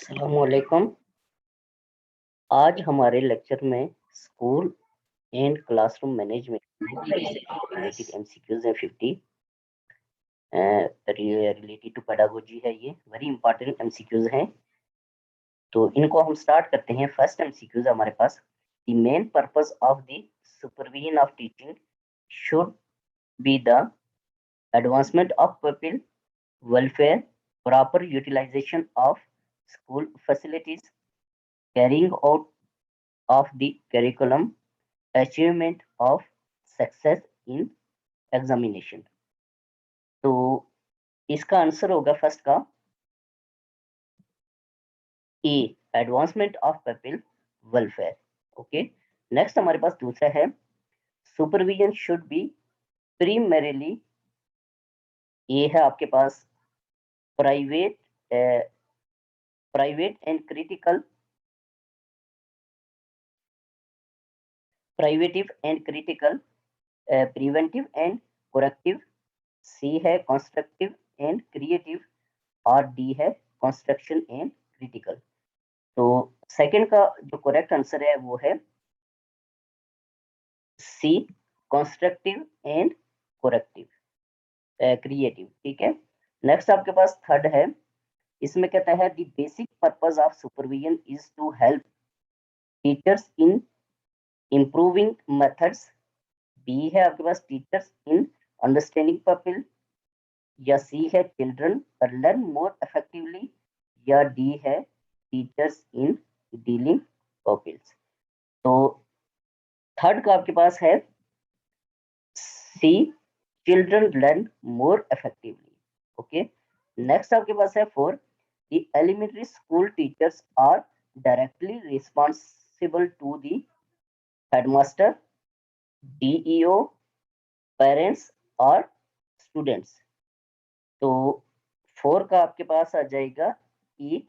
अस्सलामुअलैकुम। आज हमारे लेक्चर में school and classroom management related MCQs हैं 50 रिलेटेड टू पेडागोजी है। ये वेरी इंपॉर्टेंट एमसीक्यूज हैं, तो इनको हम स्टार्ट करते हैं। फर्स्ट एमसीक्यूज हमारे पास, the main purpose of the supervision of teaching should be the advancement of people welfare, proper utilization of school facilities, carrying out of the curriculum, achievement of success in examination। तो इसका answer होगा first का A, advancement of people welfare. Okay, next हमारे पास दूसरा है, supervision should be प्रीमरीली, ये है आपके पास private and critical, privative and critical, preventive and corrective, C है कंस्ट्रक्टिव एंड क्रिएटिव, और डी है कंस्ट्रक्शन एंड क्रिटिकल। तो सेकंड का जो करेक्ट आंसर है वो है C, constructive and corrective, creative. ठीक है, नेक्स्ट आपके पास थर्ड है, इसमें कहता है the basic purpose of supervision is to help teachers in improving methods, B है आपके पास टीचर्स इन अंडरस्टैंडिंग पीपल, या सी है चिल्ड्रन लर्न मोर इफेक्टिवली, या डी है टीचर्स इन डीलिंग पीपल्स। तो थर्ड का आपके पास है C, children learn more effectively. Okay, next आपके पास है four, the elementary school teachers are directly responsible to the headmaster, DEO, parents और स्टूडेंट्स। तो फोर का आपके पास आ जाएगा ई,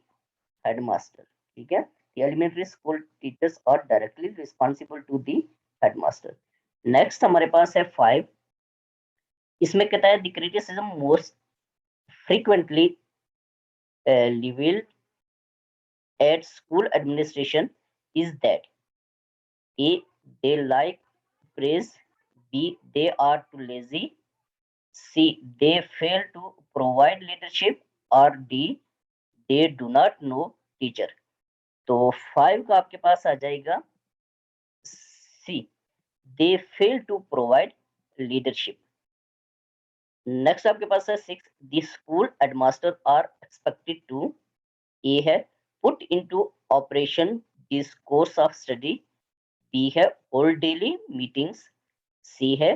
हेडमास्टर। ठीक है, the elementary school teachers are directly responsible to the headmaster। Next हमारे पास है फाइव, इसमें कहता है the criticism most frequently leveled at school administration is that A, they like praise, B, they are too lazy, C, they fail to provide leadership, और D, they do not know teacher। तो five का आपके पास आ जाएगा C, they fail to provide leadership। Next आपके पास है six, the school headmaster are expected to, A है put into operation this course of study, B है होल्ड डेली मीटिंग्स, सी है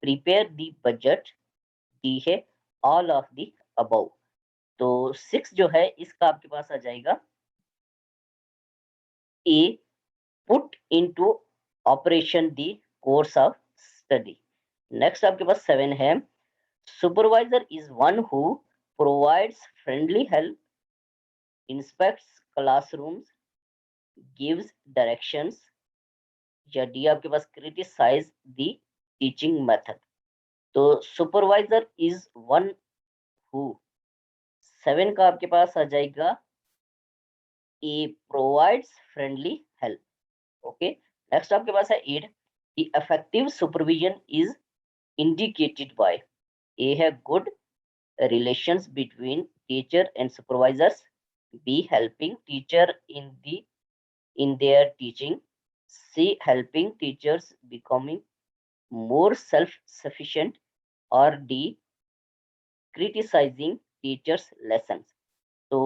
प्रिपेयर द बजट, डी है all of the above. तो six जो है इसका आपके पास आ जाएगा A, put into operation the course of study. Next आपके पास सेवन है, supervisor is one who provides friendly help, inspects classrooms, gives directions, या डी आपके पास criticize the teaching method। तो supervisor is one who, seven का आपके पास आ जाएगा A, provides friendly help। Okay, next आपके पास है eight, the effective supervision is indicated by, A है good relations between teacher and supervisors, B, helping teacher in their teaching, C, helping teachers becoming more self-sufficient, or D, criticizing teachers lessons। तो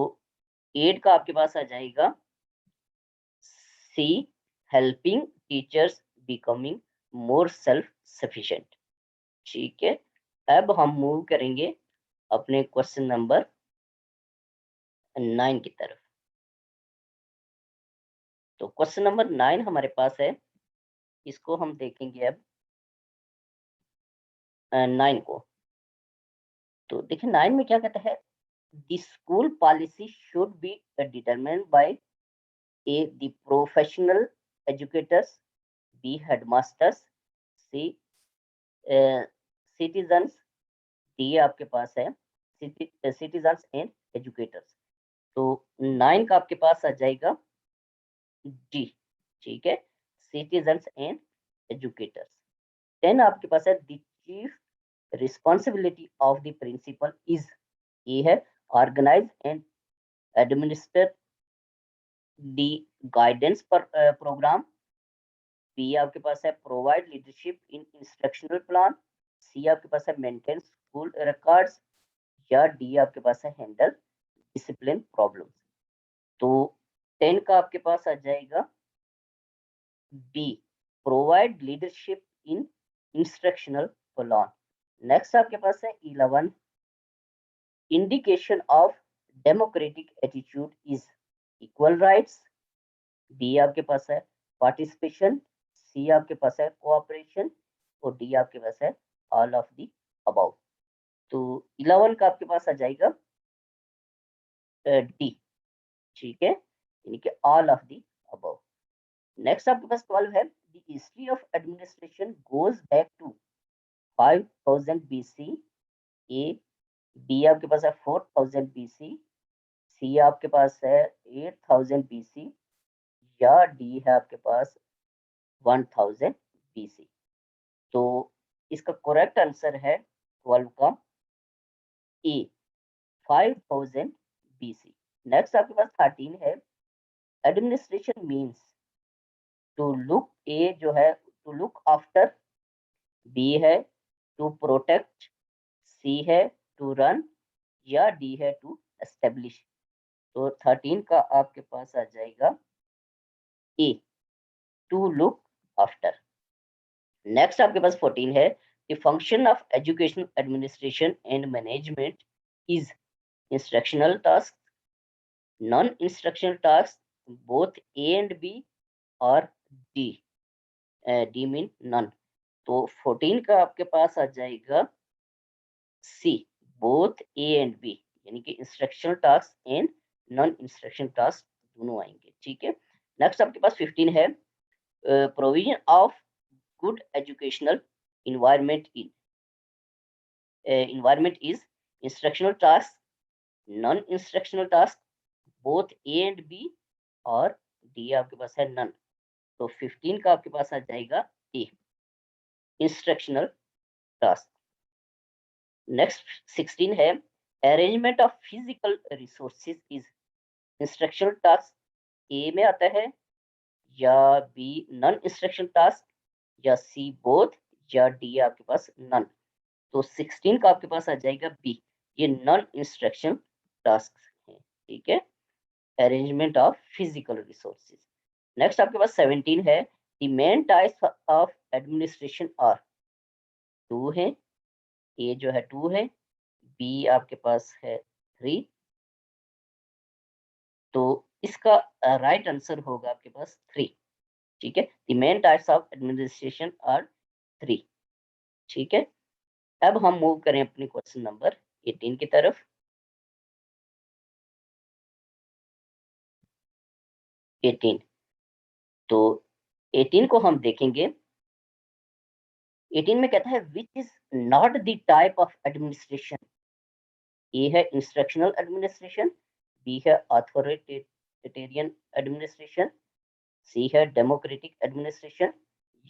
8 का आपके पास आ जाएगा C, helping teachers becoming more self-sufficient। ठीक है, अब हम मूव करेंगे अपने क्वेश्चन नंबर 9 की तरफ। तो क्वेश्चन नंबर 9 हमारे पास है, इसको हम देखेंगे अब 9 को। तो देखिए 9 में क्या कहता है, the school policy should be determined by A, the professional educators, B, headmasters, C, citizens, D आपके पास है सिटीजन्स एंड एजुकेटर्स। तो 9 का आपके पास आ जाएगा डी, ठीक है, सिटीजन्स एंड एजुकेटर्स। 10 आपके पास है the chief responsibility of the principal is, ये है organize and administer the guidance पर प्रोग्राम। बी आपके पास है provide leadership in instructional plan. C आपके पास है मेंटेन स्कूल रिकॉर्ड्स। या डी आपके पास है हैंडल डिसिप्लिन प्रॉब्लम्स। तो 10 का आपके पास आ जाएगा B, provide leadership in instructional plan. Next आपके पास है 11, indication of democratic attitude is equal rights. B आपके पास है पार्टिसिपेशन। सी आपके पास है कोऑपरेशन। और डी आपके पास है ऑल ऑफ दी अबाउ। तो 11 का आपके पास आ जाएगा डी, ठीक है, यानी कि all of the above. Next आपके पास 12 है the history of administration goes back to 5000 BC। A, B आपके पास है 4000 BC। सी आपके पास है 8000 BC। या डी है आपके पास 1000 BC। तो इसका करेक्ट आंसर है 12 का ए, 5000 BC। नेक्स्ट आपके पास 13 है administration means to look, A जो है टू लुक आफ्टर। बी है टू प्रोटेक्ट। सी है टू रन। या डी है टू एस्टेब्लिश। तो 13 का आपके पास आ जाएगा A, to look after. Next आपके पास 14 है the function of education administration and management is instructional task, non instructional task, both A and B, और डी, डी मीन नन। तो 14 का आपके पास आ जाएगा सी, बोथ ए एंड बी, यानी कि instructional task and non instructional task दोनों आएंगे, ठीक है। नेक्स्ट आपके पास 15 है provision of good educational environment in environment is instructional task, non-instructional task, both A and B, और D आपके पास है none। तो 15 का आपके पास आ जाएगा A, इंस्ट्रक्शनल टास्क। नेक्स्ट 16 है arrangement of physical resources is instructional task, A में आता है, या बी नॉन इंस्ट्रक्शनल टास्क, या सी बोथ, या डी आपके पास नन। तो 16 का आपके पास आ जाएगा बी, ये नॉन इंस्ट्रक्शन टास्क है, ठीक है, arrangement of physical resources. Next आपके पास 17 है the main types of administration are, two है, ए जो है 2 है, बी आपके पास है 3। तो इसका राइट आंसर होगा आपके पास 3, ठीक है, the main types of administration are 3, ठीक है। अब हम मूव करें अपने क्वेश्चन नंबर 18 की तरफ। 18, तो 18 को हम देखेंगे। 18 में कहता है which is not the type of administration. A है इंस्ट्रक्शनल एडमिनिस्ट्रेशन, बी है अथॉरिटेरियन एडमिनिस्ट्रेशन, सी है डेमोक्रेटिक एडमिनिस्ट्रेशन,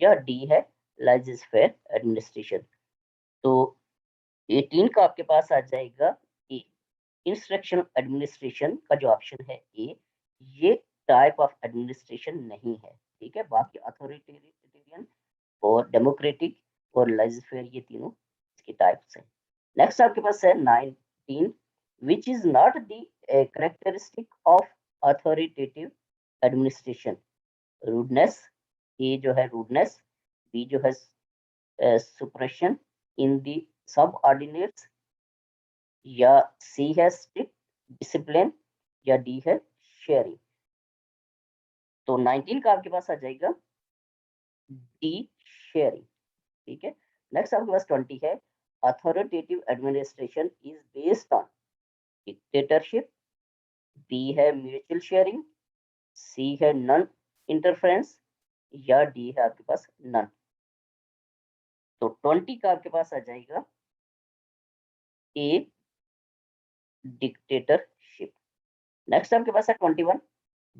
या डी है लाइजेस्फेयर एडमिनिस्ट्रेशन। तो 18 का आपके पास आ जाएगा ए, इंस्ट्रक्शनल एडमिनिस्ट्रेशन का जो ऑप्शन है ए, ये टाइप ऑफ एडमिनिस्ट्रेशन नहीं है, ठीक है। बाकी अथॉरिटेरियन और डेमोक्रेटिक और लाइजेस्फेयर ये तीनों इसके टाइप्स हैं। नेक्स्ट आपके पास है 19, which is not the characteristic of authoritative administration, rudeness, A जो है रूडनेस, बी जो है सुप्रेशन इन द सबऑर्डिनेट्स, या सी है स्ट्रिक्ट डिसिप्लिन, या डी है शेयरिंग। तो 19 का आपके पास आ जाएगा डी, शेयरिंग, ठीक है। नेक्स्ट आपके पास 20 है authoritative administration is based on dictatorship, B है म्यूचुअल शेयरिंग, सी है नॉन इंटरफेरेंस, या डी है आपके पास नन। तो 20 का आपके पास आ जाएगा ए, डिक्टेटरशिप, नेक्स्ट आपके पास है 21,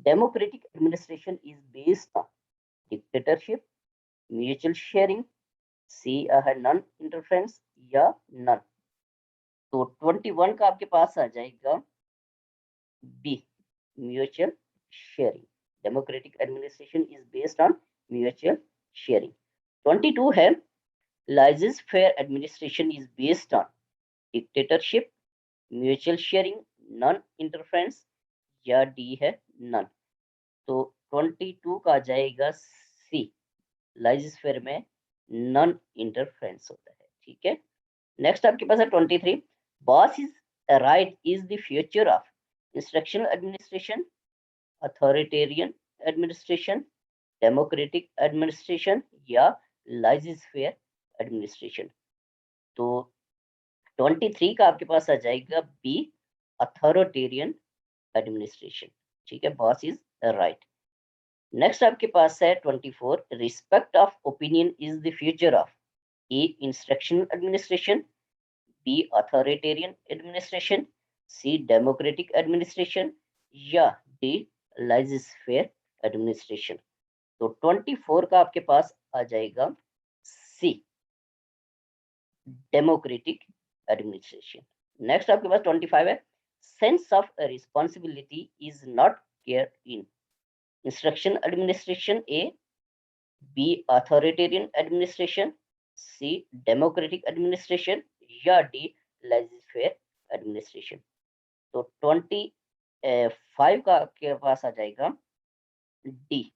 democratic administration is based on dictatorship, mutual sharing, C है नॉन इंटरफेरेंस या नन। तो 21 का आपके पास आ जाएगा B, mutual sharing. Democratic administration is based on mutual sharing. 22 है laissez fair administration is based on dictatorship, mutual sharing, non interference या डी है नन। तो 22 का आ जाएगा सी, लाइसेंस फेयर में नॉन इंटरफेरेंस होता है। ठीक है, नेक्स्ट आपके पास है 23, boss is right is the future of instructional administration, authoritarian administration, democratic administration या लाइसेंस फेयर एडमिनिस्ट्रेशन। तो 23 का आपके पास आ जाएगा बी, अथॉरिटेरियन एडमिनिस्ट्रेशन। ठीक है, बॉस इज राइट। नेक्स्ट आपके पास है 24, respect of opinion is the future of A, instructional administration, B, authoritarian administration, C, democratic administration या डी, लाइसेंस फेयर एडमिनिस्ट्रेशन। तो 24 का आपके पास आ जाएगा सी, डेमोक्रेटिक एडमिनिस्ट्रेशन। नेक्स्ट आपके पास 25 है, sense of responsibility is not care in instruction administration, A, B, authoritarian administration, C, democratic administration या डी, लाइसेंस फेयर एडमिनिस्ट्रेशन। तो 25 का आपके पास आ जाएगा D,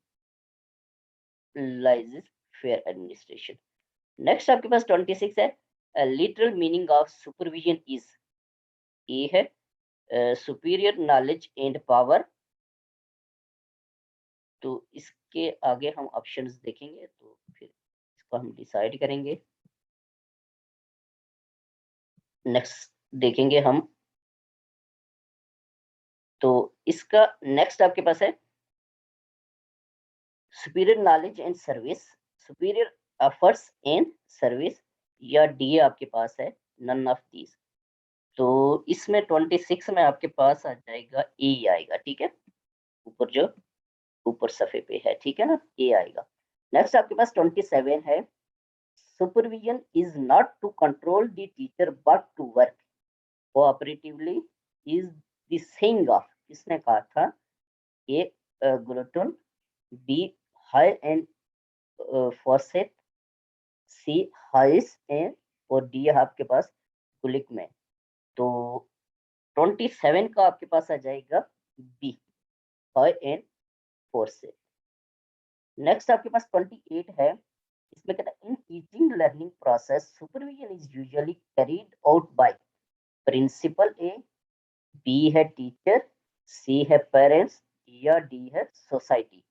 licence fair administration. Next आपके पास 26 है, literal meaning of supervision is, A है सुपीरियर नॉलेज एंड पावर। तो इसके आगे हम ऑप्शंस देखेंगे तो फिर इसको हम डिसाइड करेंगे। नेक्स्ट देखेंगे हम, तो इसका नेक्स्ट आपके पास है superior knowledge and service, superior efforts and service या डी आपके पास है नन ऑफ दीज। तो इसमें 26 में आपके पास आ जाएगा ए आएगा। ठीक है, ऊपर जो ऊपर सफे पे है, ठीक है ना, ए आएगा। नेक्स्ट आपके पास 27 है, supervision is not to control the teacher but to work cooperatively is the saying of, किसने कहा था, A Glutton, B high and Fawcett, C Hayes and और डी है आपके पास गुलिक में। तो 27 का आपके पास आ जाएगा B, high and faucet. Next आपके पास 28 है, इसमें कहता है in teaching learning process supervision is usually carried out by principal, A, B है टीचर, सी है पेरेंट्स या डी है सोसाइटी।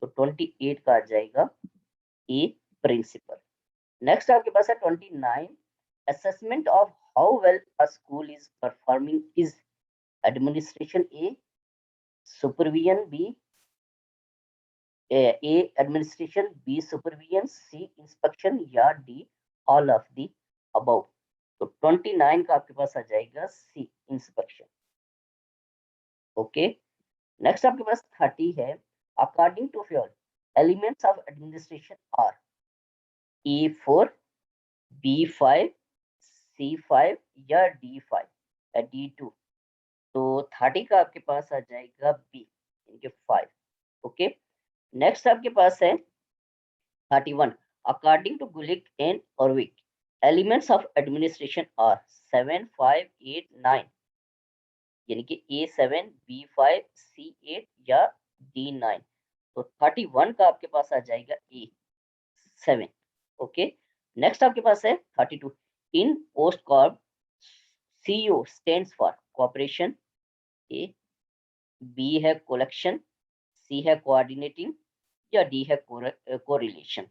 तो 28 का आ जाएगा ए, प्रिंसिपल। नेक्स्ट आपके पास है 29, assessment of how well a school is performing is administration, A, supervision, B A administration, B supervision, C inspection या D all of the above. तो 29 का आपके पास आ जाएगा सी, इंस्पेक्शन। ओके, नेक्स्ट आपके पास 30 है, according to Fayol elements of administration are E4, B5, C5 या D5 या D2। तो 30 का आपके पास आ जाएगा बी, इनके 5। ओके, नेक्स्ट आपके पास है 31, according to Gulick and Urwick elements of administration are 7, 5, 8, 9, यानी कि A7, B5, C8 या D9। तो 31 का आपके पास आ जाएगा A7। ओके, नेक्स्ट आपके पास है 32, in POSDCORB CEO stands for cooperation, A, B है कोलेक्शन, सी है कोऑर्डिनेटिंग या डी है कोरिलेशन।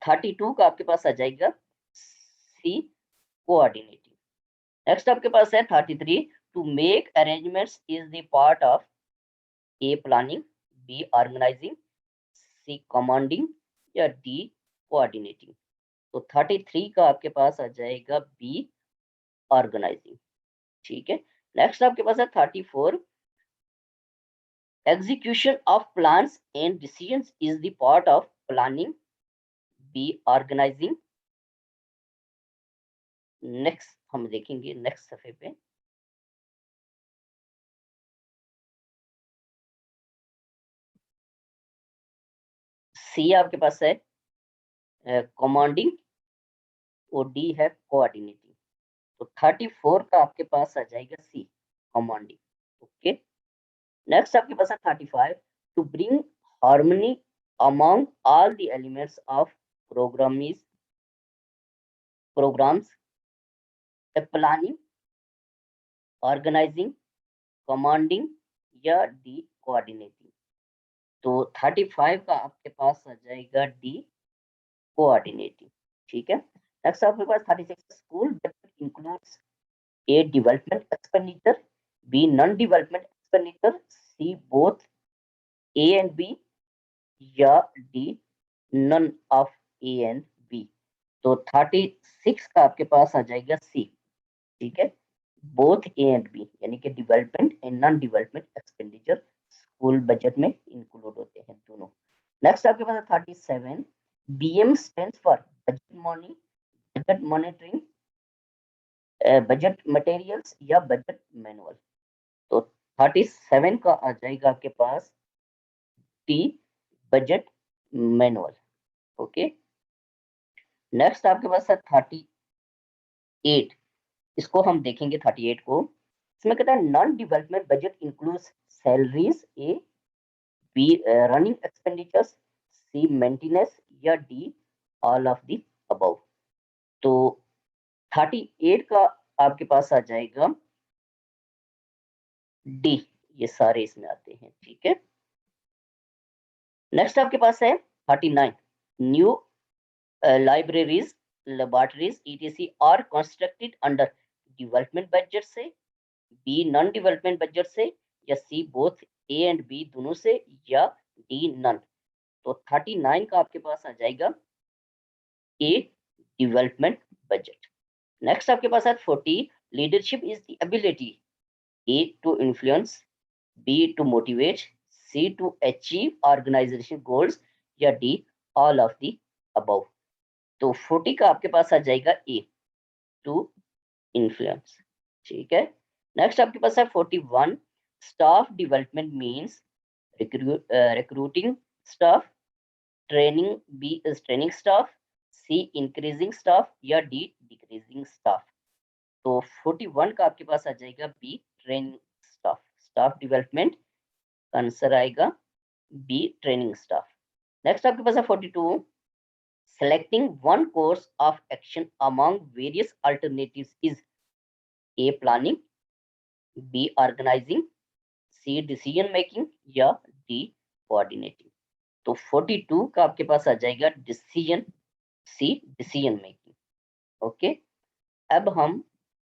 32 का आपके पास आ जाएगा सी, कोऑर्डिनेटिंग। नेक्स्ट आपके पास है 33, to make arrangements is the part of A, planning, B, organizing, C, commanding या डी, कोऑर्डिनेटिंग। तो 33 का आपके पास आ जाएगा बी, ऑर्गेनाइजिंग। ठीक है, नेक्स्ट आपके पास है 34, execution of plans and decisions is the part of planning, B organizing. Next हम देखेंगे नेक्स्ट सफे पे, सी आपके पास है कमांडिंग और डी है कोऑर्डिनेटिंग। तो 34 का आपके पास आ जाएगा सी, कमांडिंग। ओके, नेक्स्ट आपके पास है 35, to bring harmony among all the elements of programs, planning, organizing, commanding या डी कोऑर्डिनेटिंग। तो 35 का आपके पास आ जाएगा डी, कोऑर्डिनेटिंग। ठीक है, नेक्स्ट आपके पास 36, school budget includes A development expenditure, B non development expenditure, C both A and B या D none of A and B. तो 36 का आपके पास आ जाएगा सी। ठीक है, बोथ ए एंड बी यानी कि development and non development expenditure school budget में इंक्लूड होते हैं दोनों। नेक्स्ट आपके पास 37, BM stands for budget money, budget monitoring, budget materials या बजट मैनुअल। तो 37 का आ जाएगा आपके पास D, budget manual. Okay, next आपके पास है 38, इसको हम देखेंगे 38 को। इसमें कहता है non development budget includes salaries, A, B running expenditures, C maintenance या D all of the above. तो 38 का आपके पास आ जाएगा डी, ये सारे इसमें आते हैं। ठीक है, नेक्स्ट आपके पास है 39, new libraries, laboratories etc are constructed under development budget से, बी नॉन डेवलपमेंट बजट से या C both A and B दोनों से या डी नन। तो 39 का आपके पास आ जाएगा ए, डेवलपमेंट बजट। नेक्स्ट आपके पास है 40, leadership is the ability A to influence, B to motivate, C to achieve organization goals या D all of the above. तो 40 का आपके पास आ जाएगा ए, टू इन्फ्लुएंस। ठीक है, नेक्स्ट आपके पास है 41, staff development means recruiting staff, training, B is training staff, C increasing staff या डी डिक्रीजिंग स्टाफ। तो 41 का आपके पास आ जाएगा B, training staff. Staff development answer आएगा बी, ट्रेनिंग स्टाफ। नेक्स्ट आपके पास है 42, selecting one course of action among various alternatives is A planning, B organizing, C decision making या D coordinating। तो 42 का आपके पास आ जाएगा डिसीजन, सी डिसीजन मेकिंग। ओके, अब हम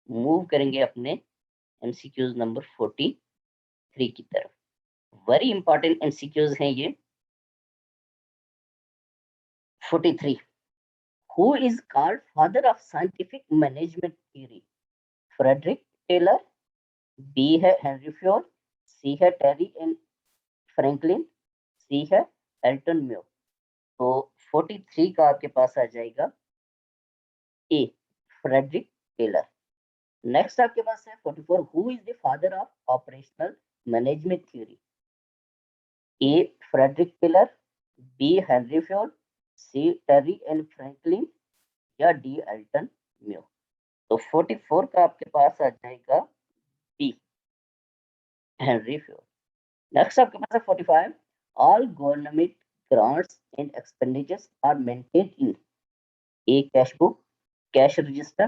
मूव करेंगे अपने एमसीक्यूज नंबर 43 की तरफ। वेरी इंपॉर्टेंट एमसीक्यूज हैं ये। 43, who is called father of scientific management theory, Frederick Taylor, B है हेनरी फ्योल, सी है टेरी एंड फ्रैंकलिन, सी है एल्टन म्यो। तो 43 का आपके पास आ जाएगा ए, फ्रेडरिक टेलर। नेक्स्ट आपके पास है 44, who is the father of operational management theory, A Frederick Taylor, B Henry Fayol, C Terry and Franklin या डी एल्टन म्यो। तो 44 का आपके पास आ जाएगा बी, हेनरी फ्योल। नेक्स्ट आपके पास है 45, all government grants and expenditures are maintained in A cash book, cash register,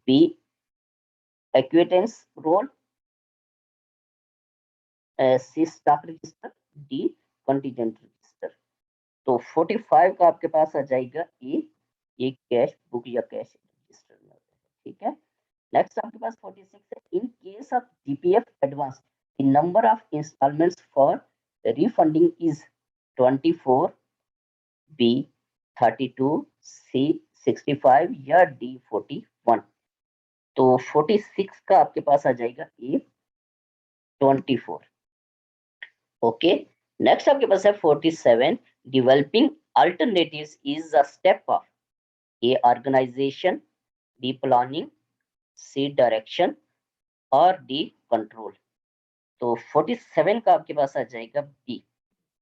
B acquittance roll, C stock register, D contingent register। तो 45 का आपके पास आ जाएगा ए, ये कैश बुक या कैश रजिस्टर में होता है। ठीक है, नेक्स्ट आपके पास 46 है, in case of GPF advance the number of instalments for refunding is 24, B 32, C 65 या डी 41। तो 46 का आपके पास आ जाएगा ए 24। ओके, नेक्स्ट आपके पास है 47, developing alternatives is a step of A, organization, B, planning, C, direction और D, control। तो 47 का आपके पास आ जाएगा B,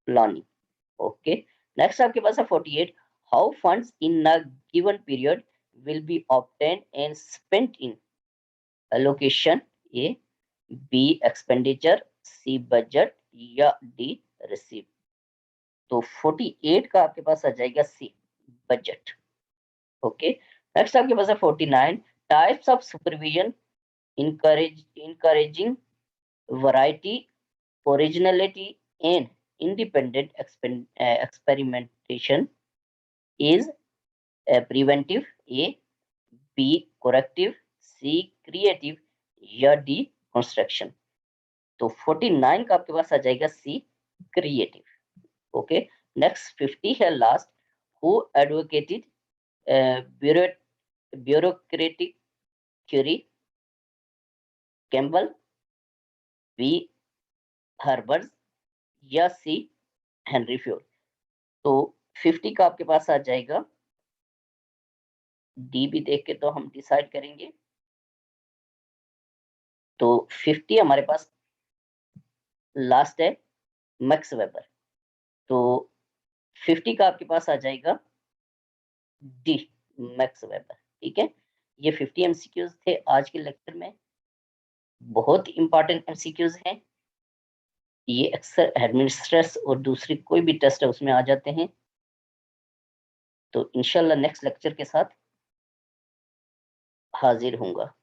planning। ओके, नेक्स्ट आपके पास है 48, how funds in a given period will be obtained and spent in allocation, A, B, expenditure, C, budget या D, receive। तो 48 का आपके पास आ जाएगा सी, बजट। ओके, नेक्स्ट आपके पास है 49, types of supervision encouraging variety, originality and independent experimentation is preventive, A, B, corrective, C, creative या D, construction। तो 49 का आपके पास आ जाएगा सी, क्रिएटिव। ओके, नेक्स्ट 50 है last, who advocated bureaucratic theory, Campbell, B, Herbers या सी, हेनरी फ्योल। तो 50 का आपके पास आ जाएगा डी, भी देख के तो हम डिसाइड करेंगे। तो 50 हमारे पास लास्ट है मैक्स वेबर। तो 50 का आपके पास आ जाएगा डी, मैक्स वेबर। ठीक है, ये 50 एमसीक्यूज थे आज के लेक्चर में, बहुत इंपॉर्टेंट एमसीक्यूज हैं ये, अक्सर एडमिनिस्ट्रेस और दूसरी कोई भी टेस्ट है उसमें आ जाते हैं। तो इंशाल्लाह नेक्स्ट लेक्चर के साथ हाजिर होऊंगा।